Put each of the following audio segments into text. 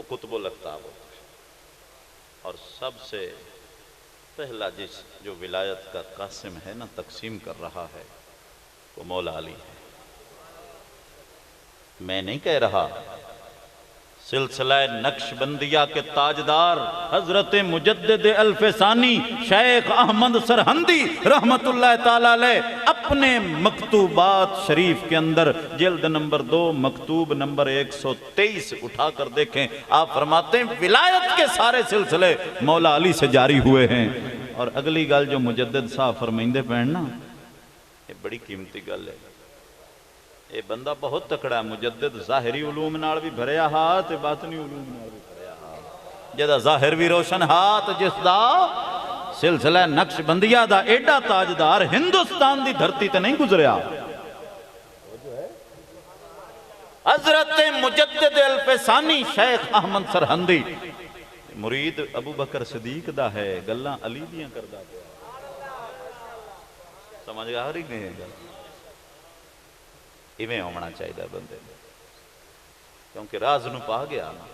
قطب الاقطاب ہوتا ہے۔ اور سب سے پہلا جو ولایت کا قاسم ہے نا، تقسیم کر رہا ہے، وہ مولا علی ہے۔ میں نہیں کہہ رہا، سلسلہ نقش بندیہ کے تاجدار حضرت مجدد الفسانی شیخ احمد سرہندی رحمت اللہ تعالیٰ علیہ اپنے مکتوبات شریف کے اندر جلد نمبر 2 مکتوب نمبر 123 اٹھا کر دیکھیں، آپ فرماتے ہیں ولایت کے سارے سلسلے مولا علی سے جاری ہوئے ہیں۔ اور اگلی گل جو مجدد صاحب فرمائندے پہننا، یہ بڑی قیمتی گل ہے۔ یہ بندہ بہت تکڑا ہے، مجدد ظاہری علوم نال بھی بھریا ہاتھ، باطنی علوم نال بھی بھریا ہاتھ، جدا ظاہر بھی روشن ہاتھ، جس دا سلسلہ نقش بندیہ دا ایڈا تاجدار ہندوستان دی دھرتی تے نہیں گزریا۔ حضرت مجدد الفسانی شیخ احمد سرہندی مرید ابو بکر صدیق دا ہے، گلاں علی دیاں کردہ پیا، سمجھ آ رہی نہیں ہے؟ ایویں ہونا چاہیے بندے، کیونکہ راز نو پا گیا نا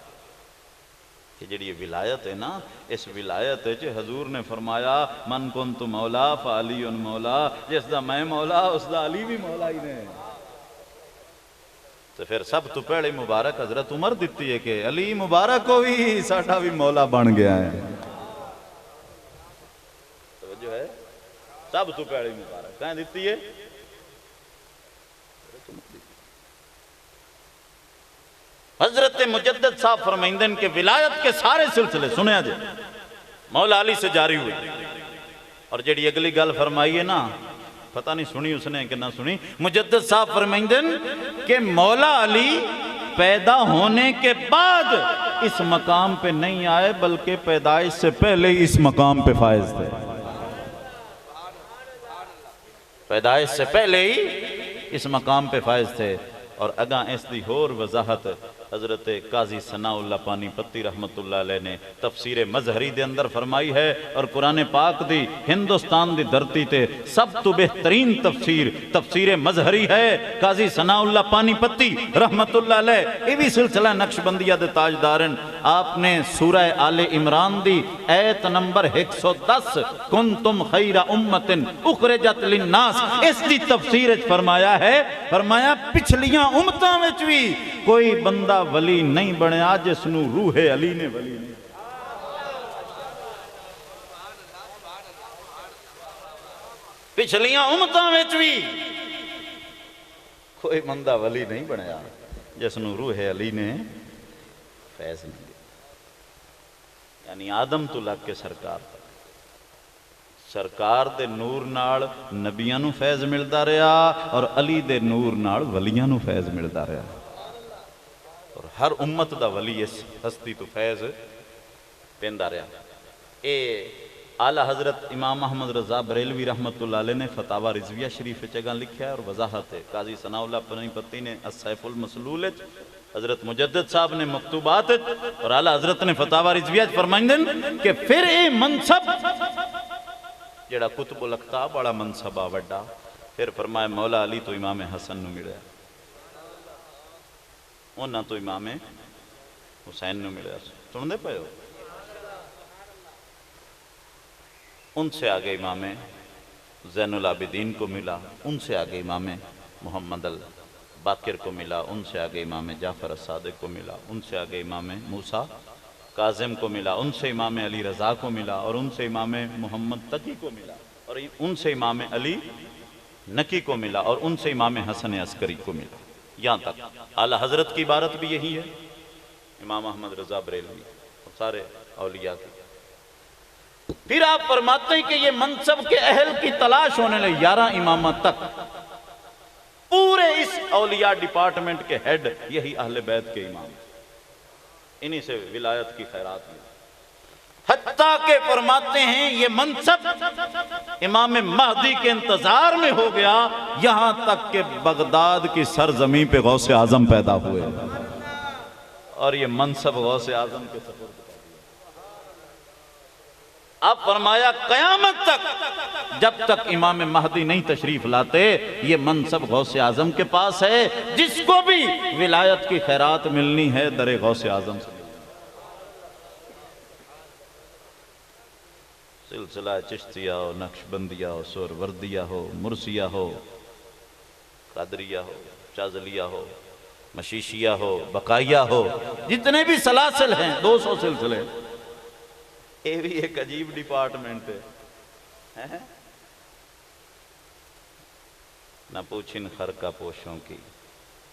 کہ جڑی یہ ولایت ہے نا، اس ولایت ہے حضور نے فرمایا من کنت مولا فعلی مولا، جس دا میں مولا اس دا علی بھی مولا ہی نے۔ تو پھر سب تو پہلے مبارک حضرت عمر دیتی ہے کہ علی مبارک ہوئی ساڈا بھی مولا بن گیا ہے۔ توجہ ہے، سب تو پہلے مبارک کہیں دیتی ہے؟ حضرت مجدد صاحب فرمائندن کے ولایت کے سارے سلسلے سنیا جائے مولا علی سے جاری ہوئے۔ اور جڑی اگلی گل فرمائی ہے نا، پتہ نہیں سنی اس نے کہ نہ سنی، مجدد صاحب فرمائندن کہ مولا علی پیدا ہونے کے بعد اس مقام پہ نہیں آئے، بلکہ پیدائش سے پہلے ہی اس مقام پہ فائز تھے۔ پیدائش سے پہلے ہی اس مقام پہ فائز تھے۔ اور اگاں اس دی ہور وضاحت حضرت قاضی ثناء اللہ پانی پتی رحمت اللہ علیہ نے تفسیر مظہری دے اندر فرمائی ہے، اور قرآن پاک دی ہندوستان دی دھرتی تے سب تو بہترین تفسیر مظہری ہے قاضی ثناء اللہ پانی پتی رحمت اللہ علیہ۔ یہ بھی سلسلہ نقش بندیہ دے تاجدارن، آپ نے سورہ آل عمران دی ایت نمبر 110 کنتم خیر امت اخرجت للناس، اس دی تفسیر فرمایا ہے، فرمایا پچھلیاں امتاں وچ بھی کوئی بندہ ولی نہیں بنیا جس نو روح علی نے ولی نہیں۔ پچھلیاں امتاں وچ بھی کوئی بندہ ولی نہیں بنیا جس نو روح علی نے فیض نہیں دیا۔ یعنی آدم تو لگ کے سرکار تک، سرکار دے نور نال نبیاں نو فیض ملدا رہا، اور علی دے نور نال ولیاں نو فیض ملدا رہا، اور ہر امت دا ولی اس ہستی تو فیض پیندا رہا۔ اے اعلی حضرت امام احمد رضا بریلوی رحمت اللہ علیہ نے فتاوی رضویہ شریف جگہ لکھا ہے، اور وضاحت ہے قاضی ثناء اللہ پانی پتی نے السیف المسلول، حضرت مجدد صاحب نے مکتوبات، اور اعلی حضرت نے فتاوی رضویہ فرمائندن کہ پھر اے منصب جڑا قطب الاقطاب بڑا منصبہ وڈا، پھر فرمایا مولا علی تو امام حسن نو ملیا، انہاں تو امام حسین نو ملیا۔ سن دے پئے ہو؟ ان سے آگے امام زین العابدین کو ملا، ان سے آگے امام محمد الباقر کو ملا، ان سے آگے امام جعفر الصادق کو ملا، ان سے آگے امام موسیٰ کاظم کو ملا، ان سے امام علی رضا کو ملا، اور ان سے امام محمد تقی کو ملا، اور ان سے امام علی نقی کو ملا، اور ان سے امام حسن عسکری کو ملا۔ یہاں تک اعلیٰ حضرت کی عبارت بھی یہی ہے، امام احمد رضا بریلوی اور سارے اولیاء کی۔ پھر آپ فرماتے ہیں کہ یہ منصب کے اہل کی تلاش ہونے لگے 11 امامت تک، پورے اس اولیاء ڈپارٹمنٹ کے ہیڈ یہی اہل بیت کے امام، انہی سے ولایت کی خیرات میں، حتیٰ کہ فرماتے ہیں یہ منصب امام مہدی کے انتظار میں ہو گیا، یہاں تک کہ بغداد کی سرزمین پہ غوث اعظم پیدا ہوئے، اور یہ منصب غوث اعظم کے سفر پہ۔ اب فرمایا قیامت تک جب تک امام مہدی نہیں تشریف لاتے یہ منصب غوث اعظم کے پاس ہے، جس کو بھی ولایت کی خیرات ملنی ہے در غوث اعظم سے ملنی ہے۔ سلسلہ چشتیہ ہو، نقشبندیہ ہو، سہروردیہ ہو، مرسیہ ہو، قادریہ ہو، شاذلیہ ہو، مشیشیہ ہو، بقائیہ ہو، جتنے بھی سلاسل ہیں 200 سلسلے، یہ بھی ایک عجیب ڈپارٹمنٹ ہے۔ نہ پوچھن خرقہ پوشوں کی،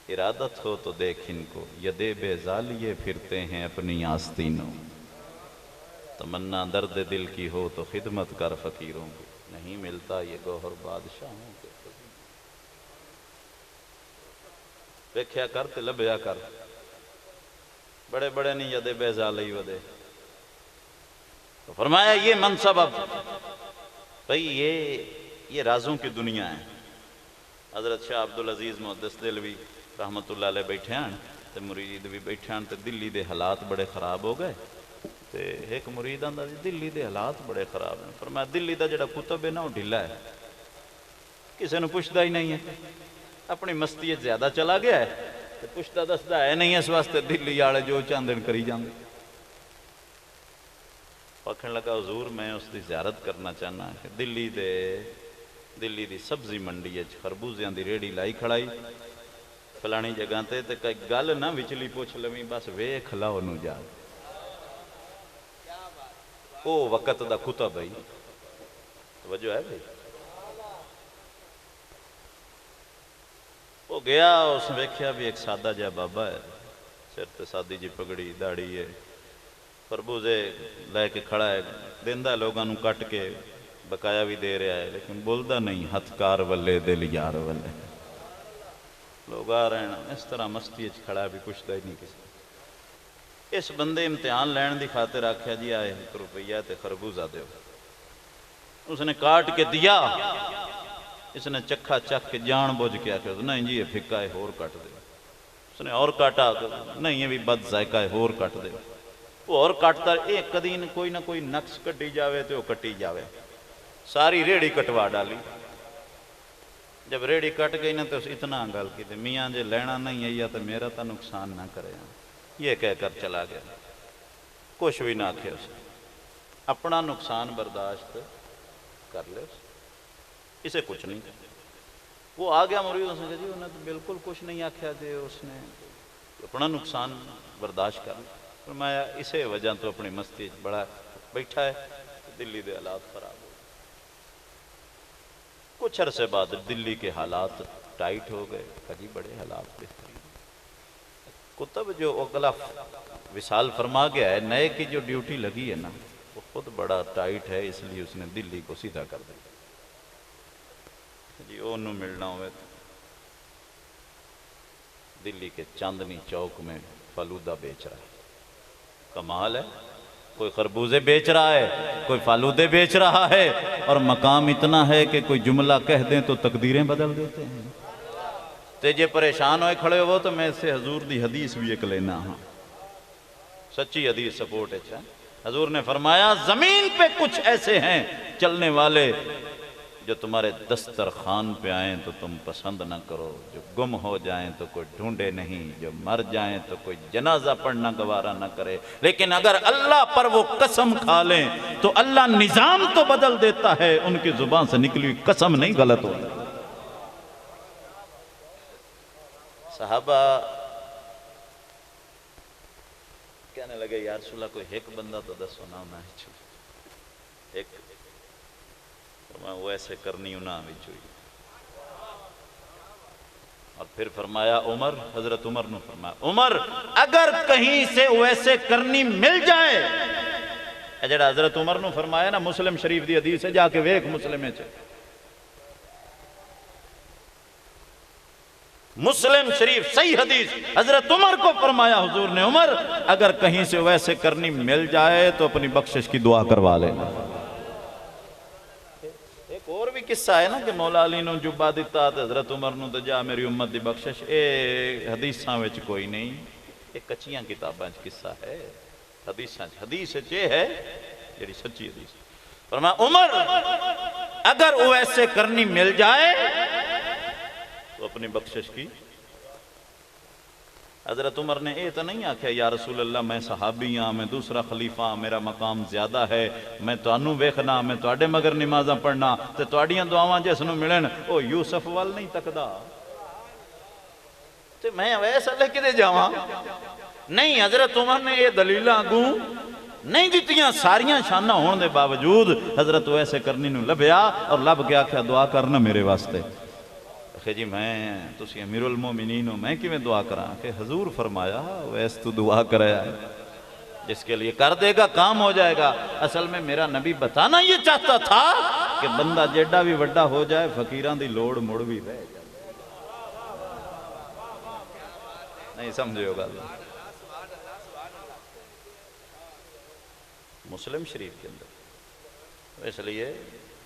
ارادت ہو تو دیکھ ان کو، یدے بے زالیے پھرتے ہیں اپنی آستینوں، تمنا درد دل کی ہو تو خدمت کر فقیروں کی، نہیں ملتا یہ گوہر بادشاہوں کے خزینے۔ ویکھیا کر تے لبیا کر، بڑے بڑے نہیں یدے بے زالی ودے۔ تو فرمایا یہ منصب اب بھئی یہ رازوں کی دنیا ہے۔ حضرت شاہ عبدالعزیز محدث دہلوی رحمت اللہ علیہ بیٹھے ہیں تے مرید بھی بیٹھے ہیں تے دلی دے حالات بڑے خراب ہو گئے تے ایک مرید آندا جی دلی دے حالات بڑے خراب ہیں۔ فرمایا دلی دا جڑا کتب ہے نا وہ ڈھلا ہے، کسے نو پوچھدا ہی نہیں ہے، اپنی مستی زیادہ چلا گیا ہے تے پوچھدا دسدا ہے نہیں، اس واسطے دلی والے جو چاندن کری جاندے۔ آکھن لگا حضور میں اس دی زیارت کرنا چاہنا کہ دلی دی سبزی منڈی ہے، خربوزیاں دی ریڑی لائی کھڑائی فلانی جگہ تے کئی گل نہ وچلی پوچھ لویں، بس ویکھ لا اونوں جا، او وقت دا کتب ہے۔ توجہ ہے بھائی؟ وہ گیا، اس نے ویکھیا بھی ایک سادہ جہا بابا ہے، سر تے سادی جی پگڑی داڑھی ہے، خربوزے لے کے کھڑا ہے، دیندا لوگاں نوں کٹ کے بقایا بھی دے رہا ہے، لیکن بولدا نہیں، ہتھ کار ولے دل یار ولے۔ لوگ آ رہے ہیں اس طرح مستی اچ کھڑا بھی پوچھتا ہی نہیں کسی۔ اس بندے امتحان لین دی خاطر آکھیا جی آئے 1 روپیہ تے خربوزہ دیو۔ اس نے کاٹ کے دیا، اس نے چکھا چکھ کے جان بوجھ کے آکھیا نہیں جی یہ پھکا ہے اور کٹ دے۔ اس نے اور کاٹا، نہیں یہ بھی بد ذائقہ ہے اور کٹ دے۔ وہ اور کٹتا ایک قدین کوئی نہ کوئی نقص کٹی جاوے تو وہ کٹی جاوے، ساری ریڑی کٹوا ڈالی۔ جب ریڑی کٹ گئی نا تو اتنا گل کی تھی میاں جے لینا نہیں ہے یا تو میرا تو نقصان نہ کرے، یہ کہہ کر چلا گیا، کچھ بھی نہ آکھے اسے، اپنا نقصان برداشت کر لے، اسے کچھ نہیں کرے۔ وہ آ گیا مرید، اس نے کہا جی انہیں تو بالکل کچھ نہیں آکھیا جی، اس نے اپنا نقصان برداشت کر لیا۔ فرمایا اسے وجہ تو اپنی مستی بڑا بیٹھا ہے، دلی دے حالات خراب ہو گئے۔ کچھ عرصے بعد دلی کے حالات ٹائٹ ہو گئے، کبھی بڑے حالات بہترین۔ کتب جو اگلا وصال فرما گیا ہے، نئے کی جو ڈیوٹی لگی ہے نا وہ خود بڑا ٹائٹ ہے، اس لیے اس نے دلی کو سیدھا کر دیا جی انہوں ملنا ہوئے تو دلی کے چاندنی چوک میں فالودہ بیچ رہا ہے۔ کمال ہے، کوئی خربوزے بیچ رہا ہے، کوئی فالودے بیچ رہا ہے، اور مقام اتنا ہے کہ کوئی جملہ کہہ دیں تو تقدیریں بدل دیتے ہیں۔ تے جے پریشان ہوئے کھڑے ہو تو میں اس سے حضور دی حدیث بھی ایک لینا ہاں، سچی حدیث سپورٹ ہے۔ حضور نے فرمایا زمین پہ کچھ ایسے ہیں چلنے والے جو تمہارے دسترخوان پہ آئیں تو تم پسند نہ کرو، جو گم ہو جائیں تو کوئی ڈھونڈے نہیں، جو مر جائیں تو کوئی جنازہ پڑھنا گوارا نہ کرے، لیکن اگر اللہ پر وہ قسم کھا لیں تو اللہ نظام تو بدل دیتا ہے، ان کی زبان سے نکلی ہوئی قسم نہیں غلط ہوتی۔ صحابہ کہنے لگے یا رسول اللہ کوئی ایک بندہ تو دسو نا، میں ایک فرمایا وہ ایسے کرنی انہاں وچ ہوئی۔ اور پھر فرمایا عمر، حضرت عمر نے فرمایا عمر اگر کہیں سے ویسے کرنی مل جائے، اے جڑا حضرت عمر نے فرمایا نا مسلم شریف دی حدیث ہے، جا کے ویکھ مسلم ہے، مسلم شریف صحیح حدیث، حضرت عمر کو فرمایا حضور نے عمر اگر کہیں سے ویسے کرنی مل جائے تو اپنی بخشش کی دعا کروا لینا۔ ایک اور بھی قصہ ہے نا کہ مولا علی نے جبہ دیتا تو حضرت عمر نے تو جا میری امت دی بخشش، اے حدیثاں وچ کوئی نہیں، ایک کچیاں کتاباں وچ قصہ ہے، حدیثاں حدیث یہ ہے جڑی سچی حدیث۔ فرمایا عمر اگر وہ ایسے کرنی مل جائے تو اپنی بخشش کی حضرت عمر نے یہ تو نہیں آکھیا یا رسول اللہ میں صحابی ہاں، میں دوسرا خلیفہ ہاں، میرا مقام زیادہ ہے، میں تانوں ویکھنا، میں تواڈے مگر نمازاں پڑھنا تے تواڈیاں دعاواں جس نوں ملن او یوسف وال نہیں تکدا تے میں اویس اللہ کدے جاواں؟ نہیں، حضرت عمر نے یہ دلیلاں اگوں نہیں دیتیاں، ساریاں شانہ ہون دے باوجود حضرت ویسے کرنی نوں لبھیا اور لب کے آکھیا دعا کرنا میرے واسطے۔ کہ جی میں تسی امیر المومنین ہوں، میں کیویں دعا کراں؟ کہ حضور فرمایا ویس تو دعا کرایا ہے، جس کے لیے کر دے گا کام ہو جائے گا۔ اصل میں میرا نبی بتانا یہ چاہتا تھا کہ بندہ جیڑا بھی وڈا ہو جائے فقیران دی لوڑ مڑ بھی رہ جائے۔ نہیں سمجھے ہوگا مسلم شریف کے اندر اس لیے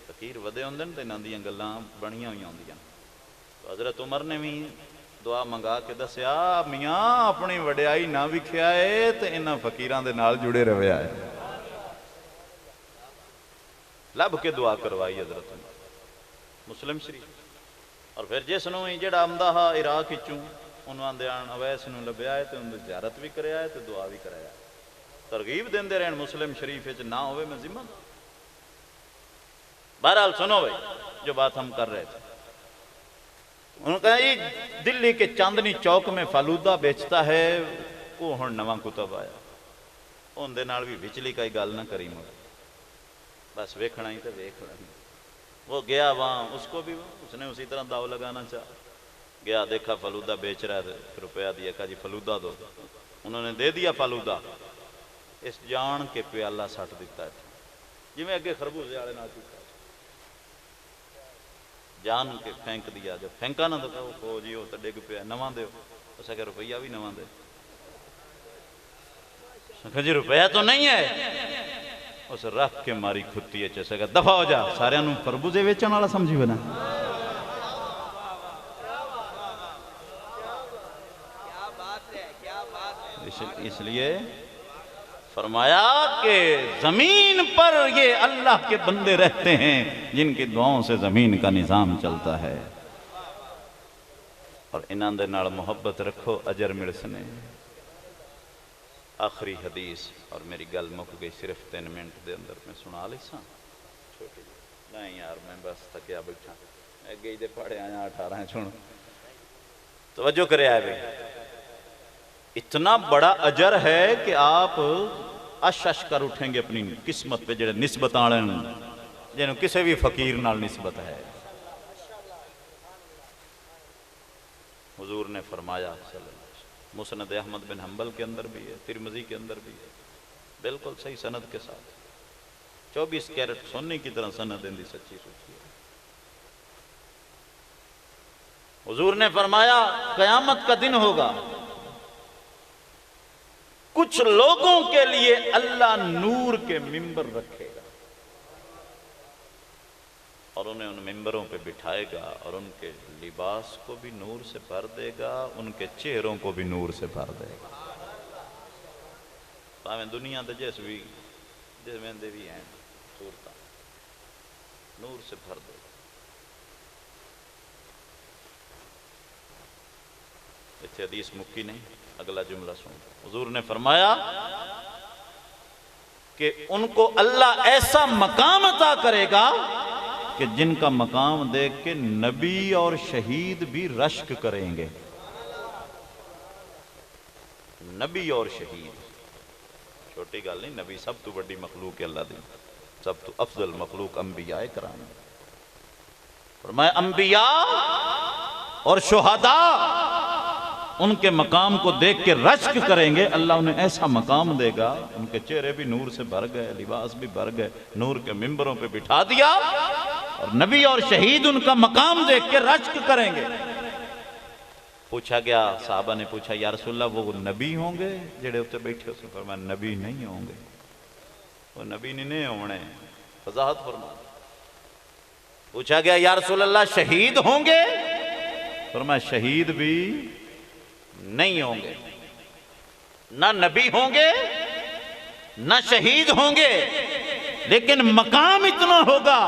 فقیر ودے ہوندے تے انہاں دیاں گلاں بنیاں ہوئی ہوندیاں۔ تو حضرت عمر نے بھی دعا منگا کے دسیا میاں اپنی وڈیائی نہ وکھیا ہے تے انہاں فقیراں دے نال جڑے رویا ہے۔ لب کے دعا کروائی حضرت عمر مسلم شریف۔ اور پھر جس نوں جڑا آمدا ہا عراق وچوں انہوں آندے آن اویس نوں لبیا ہے تے انہوں زیارت بھی کریا ہے تے دعا بھی کرایا ہے۔ ترغیب دیندے رہن مسلم شریف وچ نہ ہوئے میں ذمہ۔ بہرحال سنو بھائی جو بات ہم کر رہے تھے، انہوں نے کہا یہ دلی کے چاندنی چوک میں فالودہ بیچتا ہے، وہ ہن نواں کتب آیا، ان دے نال بھی وچلی کئی گل نہ کری مگر بس ویکھنا ہی تے ویکھنا ہی۔ وہ گیا وہاں، اس کو بھی اس نے اسی طرح داؤ لگانا چاہا، گیا دیکھا فالودہ بیچ رہا ہے، روپیہ دیا، کہا جی فالودہ دو، انہوں نے دے دیا فالودہ، اس جان کے پیالہ سٹ دیتا ہے جی میں اگے خربوزے والے نال کیتا جان کے پھینک دیا۔ جب پھینکا نہ تو کہو جی وہ تو ڈگ پیا نواں دے، اس کہ روپیہ بھی نواں دے، کہ جی روپیہ تو نہیں ہے، اس رکھ کے ماری کھتی ہے چیسے کہ دفع ہو جا، سارے انہوں خربوزے ویچن والا سمجھی بنا۔ اس لیے فرمایا کہ زمین پر یہ اللہ کے بندے رہتے ہیں جن کی دعاؤں سے زمین کا نظام چلتا ہے، اور انہاں دے نال محبت رکھو اجر ملسنے۔ آخری حدیث اور میری گل مک گئی صرف 3 منٹ دے اندر میں سنا لیسا چھوٹی نہیں یار میں بس تھکیا بیٹھا میں گئی دے پڑھے آیا 18 چھوڑ توجہ کرے آئے بھئی۔ اتنا بڑا اجر ہے کہ آپ اش اش کر اٹھیں گے اپنی قسمت پہ جڑے نسبت آڑن جنہوں کسے بھی فقیر نال نسبت ہے۔ حضور نے فرمایا صلی اللہ علیہ وسلم، مسند احمد بن حنبل کے اندر بھی ہے، ترمذی کے اندر بھی ہے، بالکل صحیح سند کے ساتھ، 24 کیرٹ سونے کی طرح سند اندی سچی سوچی ہے۔ حضور نے فرمایا قیامت کا دن ہوگا، کچھ لوگوں کے لیے اللہ نور کے ممبر رکھے گا اور انہیں ان ممبروں پہ بٹھائے گا اور ان کے لباس کو بھی نور سے بھر دے گا، ان کے چہروں کو بھی نور سے بھر دے گا۔ پاویں دنیا دے جس میں دے بھی ہیں صورتاں نور سے بھر دے گا۔ اتنے حدیث مکی نہیں، اگلا جملہ سن۔ حضور نے فرمایا کہ ان کو اللہ ایسا مقام عطا کرے گا کہ جن کا مقام دیکھ کے نبی اور شہید بھی رشک کریں گے۔ نبی اور شہید چھوٹی گل نہیں، نبی سب تو بڑی مخلوق ہے اللہ دی، سب تو افضل مخلوق انبیاء کرام۔ فرمایا انبیاء اور شہداء ان کے مقام کو دیکھ کے رشک کریں گے، اللہ انہیں ایسا مقام دے گا، ان کے چہرے بھی نور سے بھر گئے، لباس بھی بھر گئے، نور کے ممبروں پہ بٹھا دیا، اور نبی اور شہید ان کا مقام دیکھ کے رشک کریں گے۔ پوچھا گیا، صحابہ نے پوچھا یا رسول اللہ وہ نبی ہوں گے جڑے اتنے بیٹھے؟ اس نے فرمایا نبی نہیں ہوں گے، وہ نبی نہیں ہونے، وضاحت فرما۔ پوچھا گیا یا رسول اللہ شہید ہوں گے؟ فرمایا شہید بھی نہیں ہوں گے، نہ نبی ہوں گے نہ شہید ہوں گے، لیکن مقام اتنا ہوگا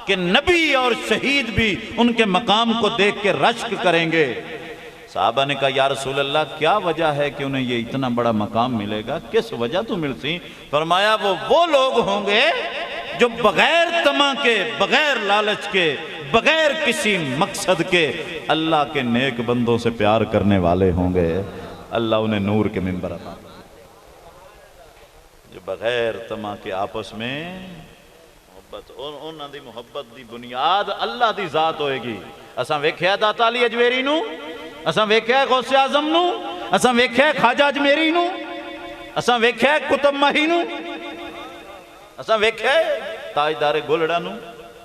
کہ نبی اور شہید بھی ان کے مقام کو دیکھ کے رشک کریں گے۔ صحابہ نے کہا یا رسول اللہ کیا وجہ ہے کہ انہیں یہ اتنا بڑا مقام ملے گا، کس وجہ تو ملتی؟ فرمایا وہ لوگ ہوں گے جو بغیر طمع کے، بغیر لالچ کے، بغیر کسی مقصد کے اللہ کے نیک بندوں سے پیار کرنے والے ہوں گے، اللہ انہیں نور کے منبر عطا، جو بغیر طمع کے آپس میں محبت، انہاں دی محبت دی بنیاد اللہ دی ذات ہوئے گی۔ اساں ویکھیا داتا علی اجویری نو، اساں ویکھیا غوث اعظم نو، اساں ویکھیا خواجہ اجمیری نو، اساں ویکھیا قطب ماہی نو، اساں ویکھیا تاجدار گولڑا نو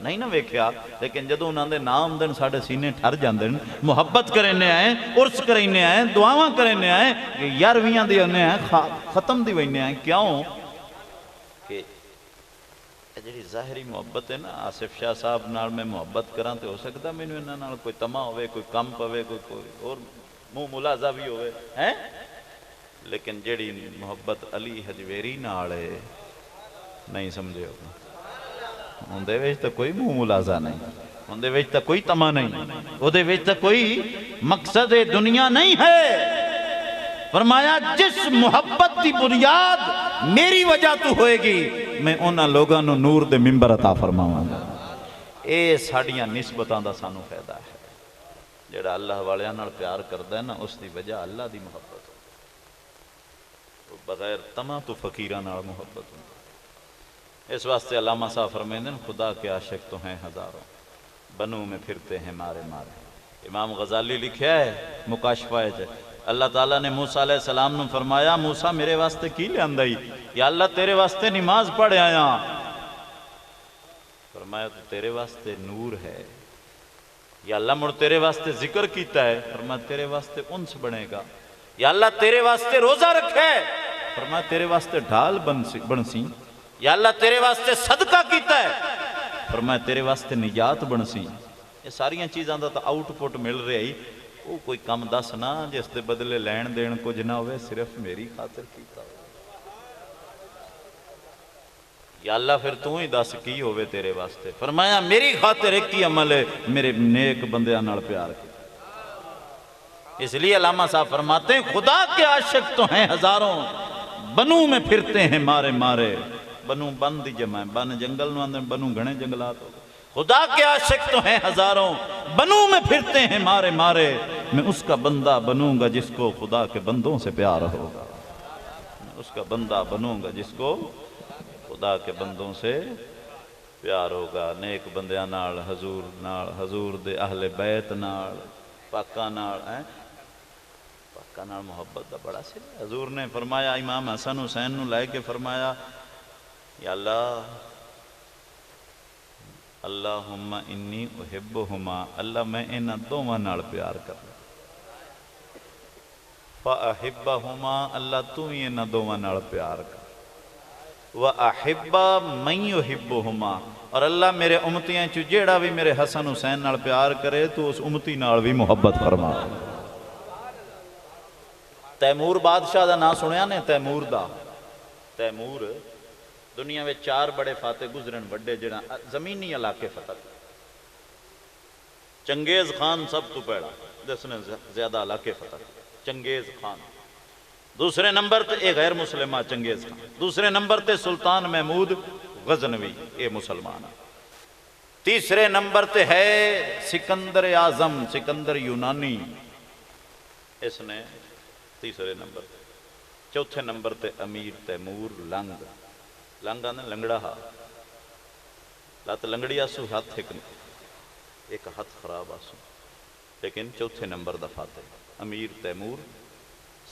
نہیں نہ ویکھیا، لیکن جدوں انہاں دے نام دن ساڑھے سینے ٹھر جاندے محبت کرنے آئے، عرس کرنے آئے، دعاواں کرنے آئے کہ یارویاں دی انہیں آئے، ختم دی وینے آئے، کیوں کہ جڑی ظاہری محبت ہے نا، آصف شاہ صاحب نال میں محبت کراں تے ہو سکتا مینوں انہاں نال کوئی طمع ہوئے، کوئی کم پوے، کوئی اور منہ ملازہ بھی ہوئے ہیں، لیکن جڑی محبت علی حجویری نال ہے نہیں سمجھے ہوگا، اندے ویچ تا کوئی منہ ملازہ نہیں، اندے ویچ تا کوئی طمع نہیں، اندے ویچ تا کوئی مقصد دنیا نہیں ہے۔ فرمایا جس محبت دی بنیاد میری وجہ تو ہوئے گی، میں انہاں لوگاں نو نور دے منبر عطا فرماؤں گا۔ اے ساڑیاں نسبتاں دا سانو فائدہ ہے، جڑا اللہ والیاں نال پیار کردا ہے نا، اس دی وجہ اللہ دی محبت ہو، بغیر طمع تو فقیران نال محبت ہو۔ اس واسطے علامہ صاحب فرمائیں خدا کے عاشق تو ہیں ہزاروں، بنوں میں پھرتے ہیں مارے مارے۔ امام غزالی لکھیا ہے مکاشفہ ہے، اللہ تعالیٰ نے موسیٰ علیہ السلام نے فرمایا موسیٰ میرے واسطے کی لے اندائی؟ یا اللہ تیرے واسطے نماز پڑھے آیا۔ فرمایا تو تیرے واسطے نور ہے۔ یا اللہ مڑ تیرے واسطے ذکر کیتا ہے، فرمایا تیرے واسطے انس بنے گا۔ یا اللہ تیرے واسطے روزہ رکھے، فرمایا تیرے واسطے ڈھال بنسی۔ یا اللہ تیرے واسطے صدقہ کیتا ہے، فرمایا تیرے واسطے نجات بنسی۔ یہ ساریاں چیزاں دا تا آؤٹ پٹ مل رہی، وہ کوئی کم دس نہ جس دے بدلے لین دین کچھ نہ ہوئے، صرف میری خاطر کیتا ہوئے۔ یا اللہ پھر تو ہی دس کی ہوئے تیرے واسطے، فرمایا میری خاطر ایک ہی عمل ہے، میرے نیک بندیاں نال پیار کیا۔ اس لیے علامہ صاحب فرماتے ہیں خدا کے عاشق تو ہیں ہزاروں، بنوں میں پھرتے ہیں مارے مارے۔ بنوں بن دی جمع ہے، بن جنگل نو اندر، بنوں گھنے جنگلات ہو۔ خدا کے عاشق تو ہیں ہزاروں، بنوں میں پھرتے ہیں مارے مارے۔ میں اس کا بندہ بنوں گا جس کو خدا کے بندوں سے پیار ہوگا، میں اس کا بندہ بنوں گا جس کو خدا کے بندوں سے پیار ہوگا۔ نیک بندیاں نال، حضور دے اہل بیت نال، پاکاں نال، پاکاں نال محبت دا بڑا سی۔ حضور نے فرمایا امام حسن حسین نو لے کے فرمایا یا اللہ اللہم انی احبہما، اللہ میں انہاں دوواں نال پیار کرنا، فاحبہما، اللہ تو ہی انہاں دوواں نال پیار کر، وَأَحِبَّ مَن يُحِبُّهُمَا، اور اللہ میرے امتیاں چو جیڑا بھی میرے حسن حسین نال پیار کرے تو اس امتی نال بھی محبت فرما۔ تیمور بادشاہ دا نام سنیا نے؟ تیمور دا، تیمور دنیا میں 4 بڑے فاتح گزرن بڑے جڑا زمینی علاقے فتح، چنگیز خان سب تو پہلا جس نے زیادہ علاقے فتح، چنگیز خان۔ دوسرے نمبر تے اے غیر مسلمہ چنگیز خان، دوسرے نمبر تے سلطان محمود غزنوی، اے مسلمان۔ تیسرے نمبر تے ہے سکندر اعظم، سکندر یونانی، اس نے تیسرے نمبر تے۔ چوتھے نمبر تے امیر تیمور لنگ، لنگ آنے لنگڑا ہا، لات لنگڑی آسو ہاتھ ایک ہاتھ خراب آسو، لیکن چوتھے نمبر دا فاتح امیر تیمور۔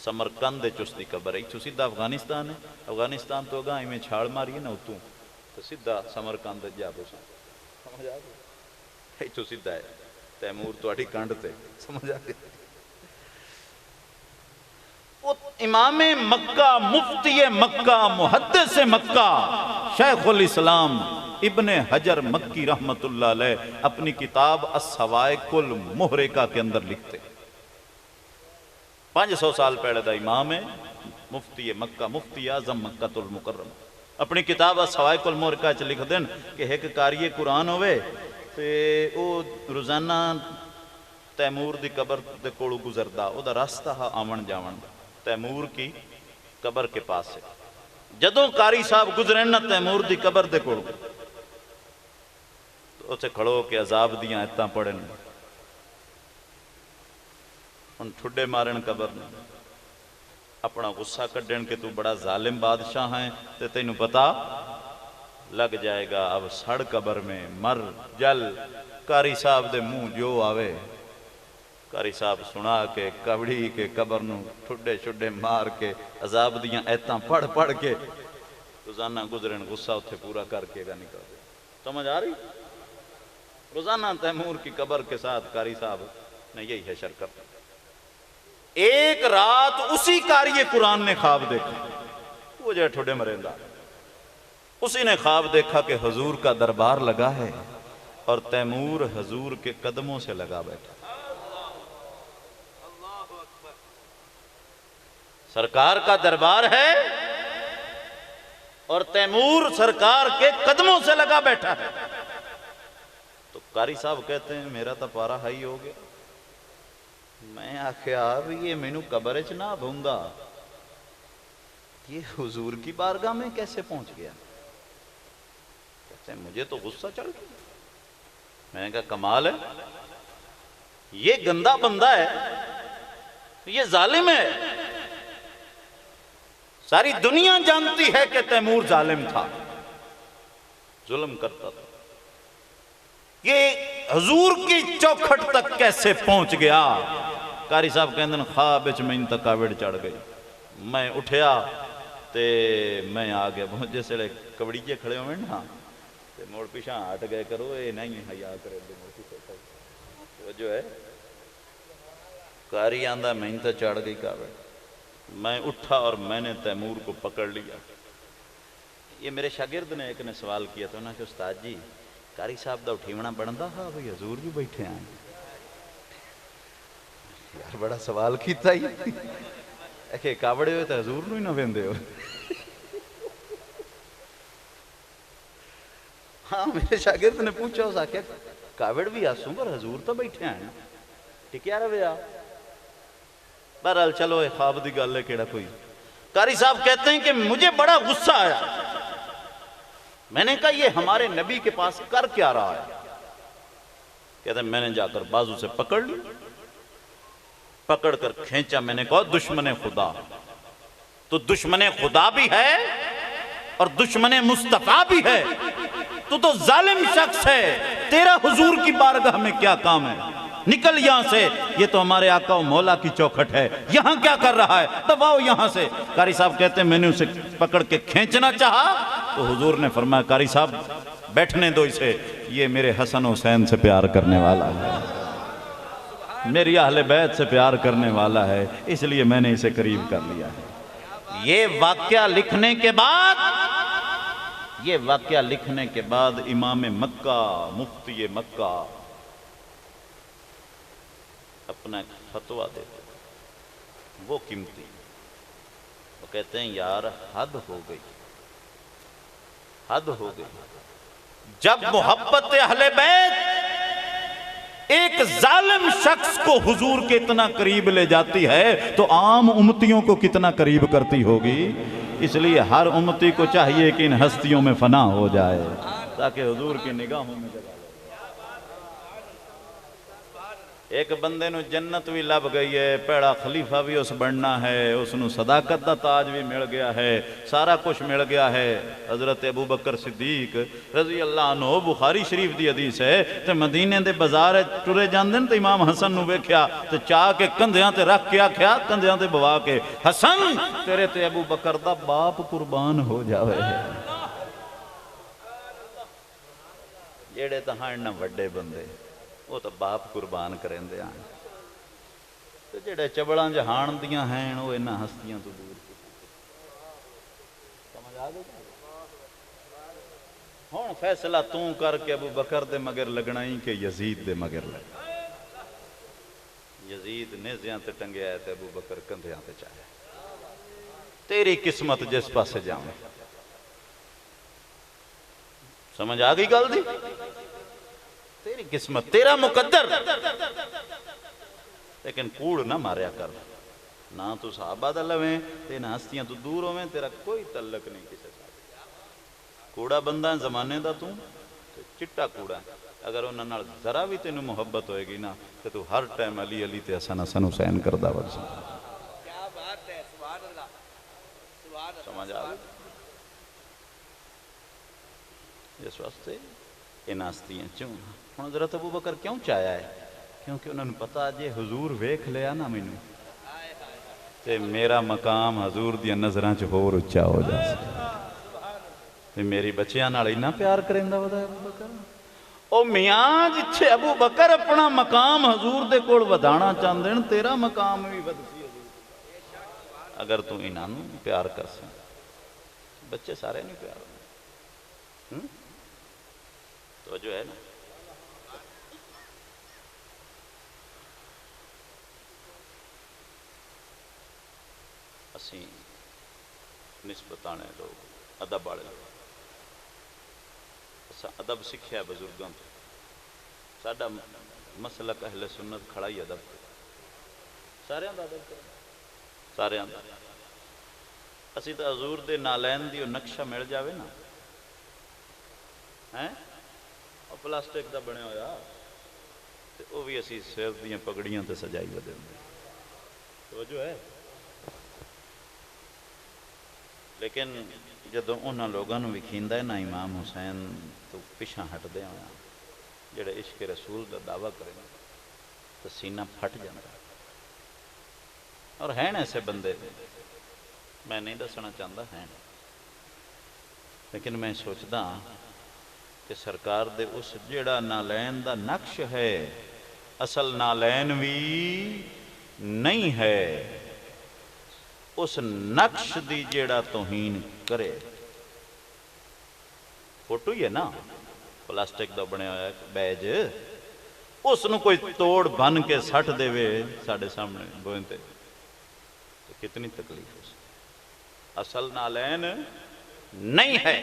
سمرکند چس دی قبر ہے، چو سیدھا افغانستان ہے، افغانستان تو اگاں میں چھاڑ ماری ہے نا اتوں تو سیدھا سمرکند جا بسا، سمجھ آ گئی؟ چو سیدھا ہے تیمور تو اٹھی کانڈ تے، سمجھ آ گئی؟ امام مکہ، مفتی مکہ، محدث مکہ، شیخ الاسلام ابن حجر مکی رحمت اللہ علیہ اپنی کتاب السوائق المحرقہ کے اندر لکھتے 500 سال پہلے دا امام ہے، مفتی مکہ، مفتی اعظم مکہ المکرم، اپنی کتاب السوائق المحرقہ چ لکھ دین کہ ایک قاری قرآن ہوئے تے او روزانہ تیمور دی قبر دے کولو گزردا، او دا راستہ ہا آون جاون تیمور کی قبر کے پاس ہے۔ جدوں قاری صاحب گزرن نا تیمور دی قبر دے کولو تو اسے کھڑو کے عذاب دیاں ایتاں پڑھن، ان ٹھڈے مارن قبر نے، اپنا غصہ کڈن کہ تو بڑا ظالم بادشاہ ہیں، تے تینوں پتا لگ جائے گا، اب سڑ قبر میں مر جل۔ قاری صاحب دے منہ جو آوے، قاری صاحب سنا کے کبڑی کے قبر نو ٹھڈے چھڈے مار کے عذاب دیاں ایتاں پڑھ پڑھ کے روزانہ گزرن، غصہ اتھے پورا کر کے گا نکل دے۔ سمجھ آ رہی؟ روزانہ تیمور کی قبر کے ساتھ قاری صاحب نے یہی حشر کرتا۔ ایک رات اسی قاری قرآن نے خواب دیکھا، وہ جو ٹھڈے مرندہ، اسی نے خواب دیکھا کہ حضور کا دربار لگا ہے اور تیمور حضور کے قدموں سے لگا بیٹھا۔ سرکار کا دربار ہے اور تیمور سرکار کے قدموں سے لگا بیٹھا ہے۔ تو قاری صاحب کہتے ہیں میرا تو پارا ہائی ہو گیا، میں آخیا بھی یہ مینو قبر چ نہ بھونگا، یہ حضور کی بارگاہ میں کیسے پہنچ گیا؟ کہتے ہیں مجھے تو غصہ چڑھ گیا۔ میں نے کہا کمال ہے، یہ گندا بندہ ہے، یہ ظالم ہے، ساری دنیا جانتی ہے کہ تیمور ظالم تھا، ظلم کرتا تھا، یہ حضور کی چوکھٹ تک کیسے پہنچ گیا؟ قاری صاحب کہندے ہیں خواب وچ میں تکاوڑ چڑھ گئی، میں اٹھیا تے میں آ گیا، جس ویلے کبڑیجے کھڑے ہوئے نا تے موڑ پیچھے ہٹ گئے کرو، اے نہیں حیا کرے دے جو ہے۔ قاری آندا میں تو چڑھ گئی کاوڑ، میں اٹھا اور میں نے تیمور کو پکڑ لیا۔ یہ میرے شاگرد نے ایک نے سوال کیا تو انہوں نے کہ استاد جی قاری صاحب دا اٹھیونا بندا ہاں بھئی حضور بھی بیٹھے ہیں، یار بڑا سوال کیتا ہی کہ کاوڑے ہوئے تو حضور نو ہی نہ ویندے ہو۔ ہاں میرے شاگرد نے پوچھا اس آکھیا کاوڑ بھی آسوں پر حضور تو بیٹھے ہیں، ٹکیا روے آ۔ بہرحال چلو اے خواب دی گل ہے کیڑا کوئی۔ قاری صاحب کہتے ہیں کہ مجھے بڑا غصہ آیا، میں نے کہا یہ ہمارے نبی کے پاس کر کیا رہا ہے؟ کہتے ہیں میں نے جا کر بازو سے پکڑ لی، پکڑ کر کھینچا، میں نے کہا دشمن خدا، تو دشمن خدا بھی ہے اور دشمن مصطفیٰ بھی ہے، تو ظالم شخص ہے، تیرا حضور کی بارگاہ میں کیا کام ہے؟ نکل یہاں سے، یہ تو ہمارے آقا و مولا کی چوکھٹ ہے، یہاں کیا کر رہا ہے؟ دباؤ یہاں سے۔ قاری صاحب کہتے ہیں میں نے اسے پکڑ کے کھینچنا چاہا تو حضور نے فرمایا قاری صاحب بیٹھنے دو اسے، یہ میرے حسن حسین سے پیار کرنے والا ہے، میری اہل بیت سے پیار کرنے والا ہے، اس لیے میں نے اسے قریب کر لیا ہے۔ یہ واقعہ لکھنے کے بعد امام مکہ مفتی مکہ اپنا ایک فتویٰ دیتے، وہ قیمتی، وہ کہتے ہیں یار حد ہو گئی، حد ہو گئی۔ جب محبت اہل بیت ایک ظالم شخص کو حضور کے اتنا قریب لے جاتی ہے تو عام امتیوں کو کتنا قریب کرتی ہوگی؟ اس لیے ہر امتی کو چاہیے کہ ان ہستیوں میں فنا ہو جائے تاکہ حضور کی نگاہوں میں جگہ۔ ایک بندے نو جنت بھی لب گئی ہے، پیڑا خلیفہ بھی اس بننا ہے، اس نو صداقت دا تاج بھی مل گیا ہے، سارا کچھ مل گیا ہے۔ حضرت ابو بکر صدیق رضی اللہ عنہ، بخاری شریف دی حدیث ہے، تے مدینے دے بازار ٹرے جاندن تے امام حسن نو ویکھیا تے چاہ کے کندھیاں تے رکھ کے آکھیا، کندھیاں تے بوا کے حسن تیرے تے ابو بکر دا باپ قربان ہو جاوے۔ جیڑے تہاں نہ وڈے بندے وہ تو باپ قربان کریں دے آئیں، تو جڑے چبڑاں جہان دیاں ہیں وہ انہاں ہستیاں تو دور کی سمجھ آگے۔ ہون فیصلہ توں کر کے ابو بکر دے مگر لگنا ہی کہ یزید دے مگر لگنا۔ یزید نیزیاں تے ٹنگے آئے تے ابو بکر کندھیاں تے چاہے، تیری قسمت جس پاسے جاؤں۔ سمجھ آگئی گل دی؟ تیری قسمت، تیرا مقدر، لیکن کوڑ نہ ماریا کر، نہ تو صحابہ دا لویں تے نہ ہستیاں تو دور ہویں، تیرا کوئی تعلق نہیں کسی سے۔ کوڑا بندہ زمانے دا تو چٹا کوڑا، اگر انہاں نال ذرا بھی تینوں محبت ہوئے گی نا تے تو ہر ٹائم علی علی تے حسن حسن حسین کردا ورساں۔ کیا بات ہے، سبحان اللہ، سبحان اللہ، سمجھ آ گئی؟ اس واسطے ان ہستیاں چوں ہن حضرت ابو بکر کیوں چاہیا ہے؟ کیونکہ انہوں نے پتا جے حضور ویکھ لیا نا مینوں تے میرا مقام حضور دی نظراں چ ہور اچا ہو جاسے، تے میری بچیاں نال اتنا پیار کریندا ودا ابو بکر۔ او میاں جتھے ابو بکر اپنا مقام حضور دے کول ودانا چاہندے ہیں، تیرا مقام بھی ودسی حضور اگر تو انہاں نوں پیار کر سیں۔ بچے سارے نہیں پیار تو جو ہے نا اسی نسبتانے لوگ ادب والے لوگ، ادب سکھیا بزرگوں تو، ساڈا مسلک اہل سنت کھڑا ہی ادب، سارے دا ادب کرو، سارے دا۔ اسی تو حضور دے نالین دی نقشہ مل جاوے نا، ہیں اور پلاسٹک دا بنے ہویا تے او بھی اسی سر دیاں پگڑیاں تے سجائی ودے ہوندے، تو جو ہے۔ لیکن جدوں انہاں لوگاں نوں وکھیندا ہے نا امام حسین تو پیچھے ہٹدے ہویا جڑے عشق رسول دا دعویٰ کریں تو سینہ پھٹ جاتا، اور ہیں ایسے بندے میں نہیں دسنا چاہتا ہیں، لیکن میں سوچدا کہ سرکار دے اس جڑا نالین دا نقش ہے اصل نالین بھی نہیں ہے، اس نقش دی جیڑا توہین کرے، فوٹو ہی ہے نا پلاسٹک دا بنے ہویا بیج، اس نو کوئی توڑ بن کے سٹ دے وے ساڑھے سامنے گوئن تے تو کتنی تکلیف ہو سکتی۔ اصل نالین نہیں ہے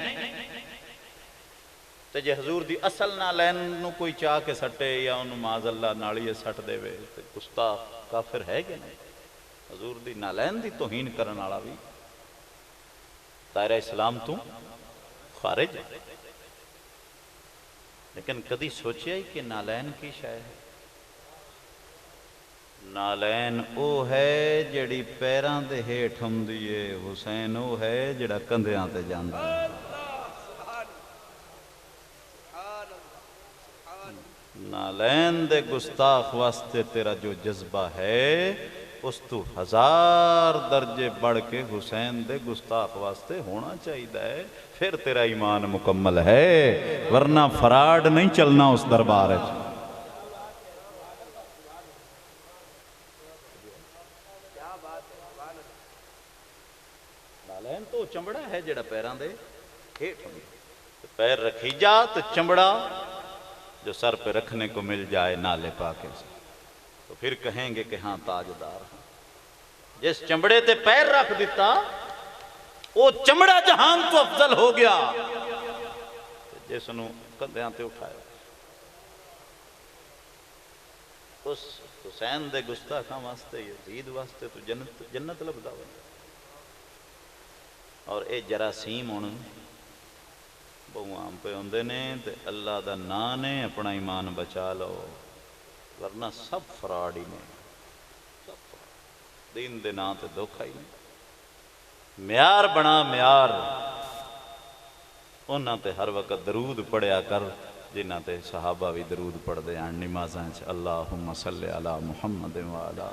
تے جے حضور دی اصل نالین نو کوئی چاہ کے سٹے یا انو معاذ اللہ نالیے سٹ دے وے تے گستاخ کافر ہے کہ نہیں؟ حضور دی نالین دی توہین کرن والا بھی دائرہ اسلام تو خارج ہے۔ لیکن کدی سوچیا ہی کہ نالین کی شے ہے؟ نالین او ہے جڑی پیران دے ہیٹھ ہوندی ہے، حسین او ہے جڑا کندھیاں تے جاندا ہے۔ نالین دے گستاخ واسطے تیرا جو جذبہ ہے اس تو 1000 درجے بڑھ کے حسین دے گستاخ واسطے ہونا چاہیے، پھر تیرا ایمان مکمل ہے، ورنہ فراڈ نہیں چلنا اس دربار ہے۔ نالین تو چمڑا ہے جڑا پیران دے ہیٹھ ہوندی، پیر رکھی جا تو چمڑا جو سر پہ رکھنے کو مل جائے نالے پاکے سے تو پھر کہیں گے کہ ہاں تاجدار ہیں۔ جس چمڑے تے پیر رکھ دیتا وہ چمڑا جہان تو افضل ہو گیا، جس نو کندھیاں تے اٹھایا۔ اس حسین دے گستاخاں واسطے یزید واسطے تو جنت لبدا ہوئے، اور اے جراثیم ہن بہوام پہ ہوندے نے تے اللہ دا نام نے اپنا ایمان بچا لو، ورنہ سب فراڈ ہی نے، دین دے نام تے دھوکھا ہی نہیں۔ معیار بنا معیار، انہاں تے ہر وقت درود پڑھیا کر جنہ تے صحابہ بھی درود پڑھ دے ہیں نمازاں چ، اللہم صلی علی محمد وعلی